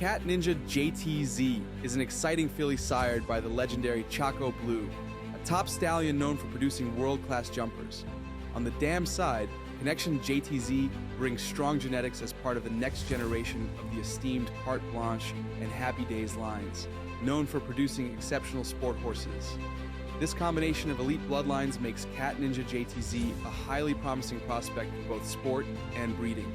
Cat Ninja JTZ is an exciting filly sired by the legendary Chaco Blue, a top stallion known for producing world-class jumpers. On the dam side, Connection JTZ brings strong genetics as part of the next generation of the esteemed Carte Blanche and Happy Days lines, known for producing exceptional sport horses. This combination of elite bloodlines makes Cat Ninja JTZ a highly promising prospect for both sport and breeding.